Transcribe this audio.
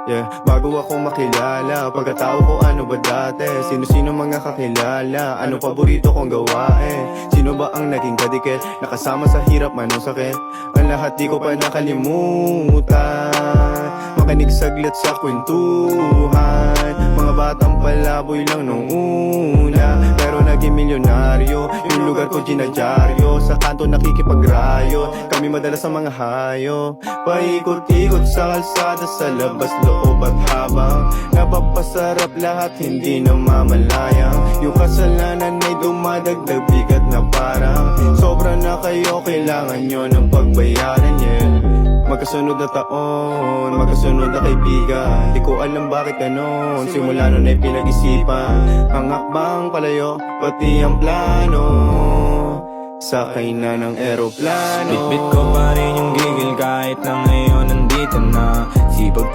Bago ako makilala, pagkatao ko ano ba dati? Sino-sino mga kakilala, anong paborito kong gawain? Sino ba ang naging kadikit, nakasama sa hirap man o sakit? Ang lahat di ko pa nakalimutan, makinig saglit sa kwentuhan. Mga batang palaboy lang nung una, pero naging milyonaryo. Yung lugar ko ginadyaryo, sa kanto nakikipagrayo. Kami madalas sa mga hayo, paikot-ikot sa kalsada, sa labas loob at habang napapasarap lahat, hindi namamalayang. Yung kasalanan ay dumadagdag, bigat na parang sobra na kayo, kailangan nyo ng pagbayaran, Magkasunod na taon, magkasunod na kaibigan. Di ko alam bakit ganon, simula nun ay pinag-isipan. Ang hakbang palayo, pati ang plano, sakay na ng eroplano. Bitbit ko pa rin yung gigil kahit na ngayon nandito na. Sipag